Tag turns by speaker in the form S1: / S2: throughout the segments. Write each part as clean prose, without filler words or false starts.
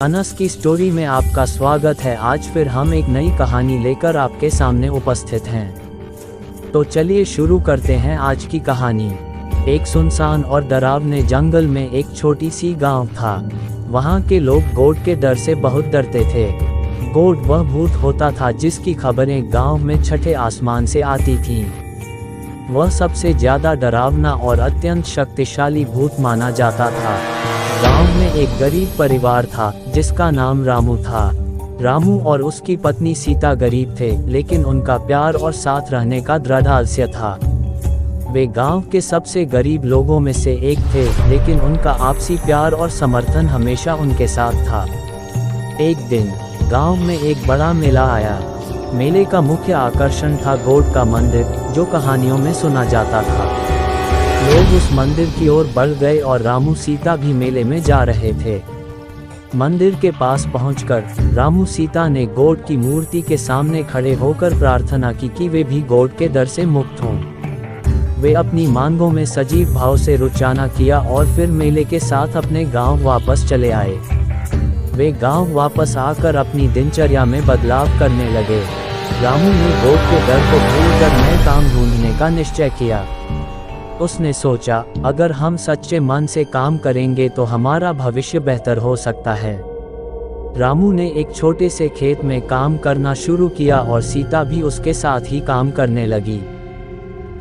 S1: अनस की स्टोरी में आपका स्वागत है। आज फिर हम एक नई कहानी लेकर आपके सामने उपस्थित हैं। तो चलिए शुरू करते हैं आज की कहानी। एक सुनसान और डरावने जंगल में एक छोटी सी गांव था। वहां के लोग गोड के डर से बहुत डरते थे। गोड वह भूत होता था जिसकी खबरें गांव में छठे आसमान से आती थीं। वह सबसे ज्यादा डरावना और अत्यंत शक्तिशाली भूत माना जाता था। गांव में एक गरीब परिवार था जिसका नाम रामू था। रामू और उसकी पत्नी सीता गरीब थे, लेकिन उनका प्यार और साथ रहने का दृढ़ आलस्य था। वे गांव के सबसे गरीब लोगों में से एक थे, लेकिन उनका आपसी प्यार और समर्थन हमेशा उनके साथ था। एक दिन गांव में एक बड़ा मेला आया। मेले का मुख्य आकर्षण था गोड का मंदिर, जो कहानियों में सुना जाता था। लोग उस मंदिर की ओर बढ़ गए और रामू सीता भी मेले में जा रहे थे। मंदिर के पास पहुंचकर रामू सीता ने गोड की मूर्ति के सामने खड़े होकर प्रार्थना की कि वे भी गोड के डर से मुक्त हों। वे अपनी मांगों में सजीव भाव से रुचाना किया और फिर मेले के साथ अपने गांव वापस चले आए। वे गांव वापस आकर अपनी दिनचर्या में बदलाव करने लगे। रामू ने गोड के डर को भूलकर नए काम ढूंढने का निश्चय किया। उसने सोचा, अगर हम सच्चे मन से काम करेंगे तो हमारा भविष्य बेहतर हो सकता है। रामू ने एक छोटे से खेत में काम करना शुरू किया और सीता भी उसके साथ ही काम करने लगी।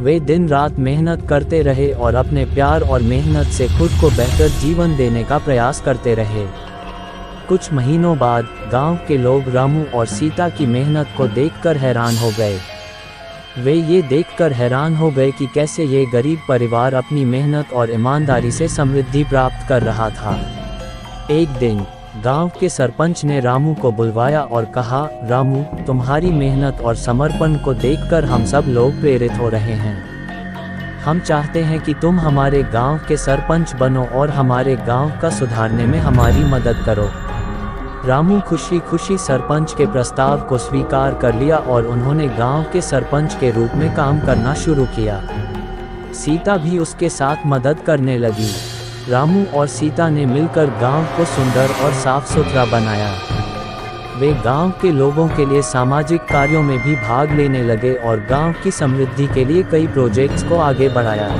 S1: वे दिन रात मेहनत करते रहे और अपने प्यार और मेहनत से खुद को बेहतर जीवन देने का प्रयास करते रहे। कुछ महीनों बाद गांव के लोग रामू और सीता की मेहनत को देखकर हैरान हो गए। वे ये देखकर हैरान हो गए कि कैसे ये गरीब परिवार अपनी मेहनत और ईमानदारी से समृद्धि प्राप्त कर रहा था। एक दिन गांव के सरपंच ने रामू को बुलवाया और कहा, रामू, तुम्हारी मेहनत और समर्पण को देखकर हम सब लोग प्रेरित हो रहे हैं। हम चाहते हैं कि तुम हमारे गांव के सरपंच बनो और हमारे गांव का सुधारने में हमारी मदद करो। रामू खुशी खुशी सरपंच के प्रस्ताव को स्वीकार कर लिया और उन्होंने गांव के सरपंच के रूप में काम करना शुरू किया। सीता भी उसके साथ मदद करने लगी। रामू और सीता ने मिलकर गांव को सुंदर और साफ सुथरा बनाया। वे गांव के लोगों के लिए सामाजिक कार्यों में भी भाग लेने लगे और गांव की समृद्धि के लिए कई प्रोजेक्ट्स को आगे बढ़ाया।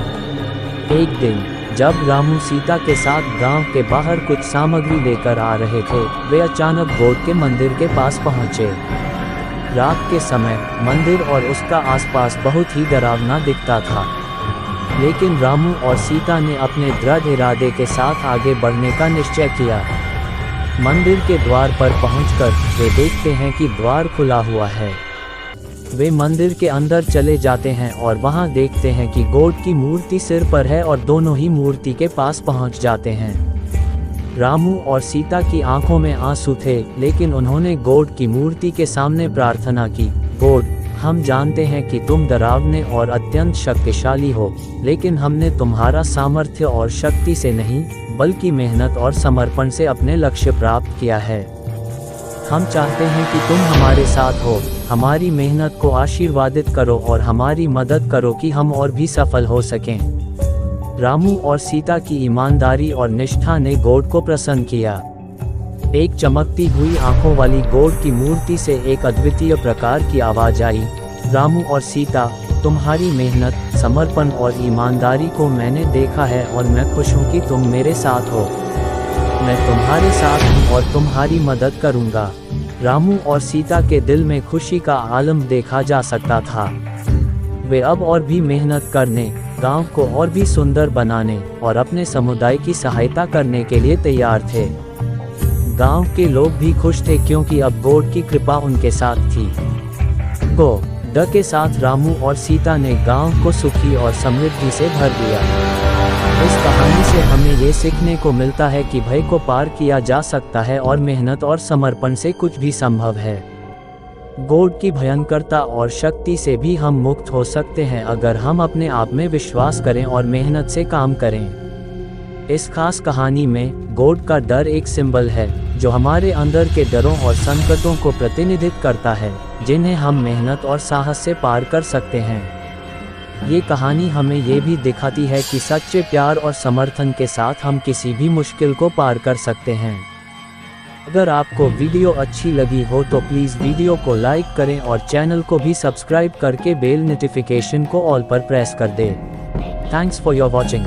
S1: एक दिन जब रामू सीता के साथ गांव के बाहर कुछ सामग्री लेकर आ रहे थे, वे अचानक गोड के मंदिर के पास पहुंचे। रात के समय मंदिर और उसका आसपास बहुत ही डरावना दिखता था, लेकिन रामू और सीता ने अपने दृढ़ इरादे के साथ आगे बढ़ने का निश्चय किया। मंदिर के द्वार पर पहुंचकर वे देखते हैं कि द्वार खुला हुआ है। वे मंदिर के अंदर चले जाते हैं और वहां देखते हैं कि गोड की मूर्ति सिर पर है और दोनों ही मूर्ति के पास पहुंच जाते हैं। रामू और सीता की आंखों में आंसू थे, लेकिन उन्होंने गोड की मूर्ति के सामने प्रार्थना की, गोड, हम जानते हैं कि तुम डरावने और अत्यंत शक्तिशाली हो, लेकिन हमने तुम्हारा सामर्थ्य और शक्ति से नहीं, बल्कि मेहनत और समर्पण से अपने लक्ष्य प्राप्त किया है। हम चाहते हैं कि तुम हमारे साथ हो, हमारी मेहनत को आशीर्वादित करो और हमारी मदद करो कि हम और भी सफल हो सकें। रामू और सीता की ईमानदारी और निष्ठा ने गोड को प्रसन्न किया। एक चमकती हुई आंखों वाली गोड की मूर्ति से एक अद्वितीय प्रकार की आवाज आई, रामू और सीता, तुम्हारी मेहनत, समर्पण और ईमानदारी को मैंने देखा है और मैं खुश हूँ कि तुम मेरे साथ हो। मैं तुम्हारे साथ हूँ और तुम्हारी मदद करूँगा। रामू और सीता के दिल में खुशी का आलम देखा जा सकता था। वे अब और भी मेहनत करने, गांव को और भी सुंदर बनाने और अपने समुदाय की सहायता करने के लिए तैयार थे। गांव के लोग भी खुश थे क्योंकि अब गोड की कृपा उनके साथ थी। गोड के साथ रामू और सीता ने गांव को सुखी और समृद्धि से भर दिया। इस कहानी से हमें ये सीखने को मिलता है कि भय को पार किया जा सकता है और मेहनत और समर्पण से कुछ भी संभव है। गोड की भयंकरता और शक्ति से भी हम मुक्त हो सकते हैं अगर हम अपने आप में विश्वास करें और मेहनत से काम करें। इस खास कहानी में गोड का डर एक सिंबल है जो हमारे अंदर के डरों और संकटों को प्रतिनिधित्व करता है, जिन्हें हम मेहनत और साहस से पार कर सकते हैं। ये कहानी हमें ये भी दिखाती है कि सच्चे प्यार और समर्थन के साथ हम किसी भी मुश्किल को पार कर सकते हैं। अगर आपको वीडियो अच्छी लगी हो तो प्लीज़ वीडियो को लाइक करें और चैनल को भी सब्सक्राइब करके बेल नोटिफिकेशन को ऑल पर प्रेस कर दें। Thanks for your watching.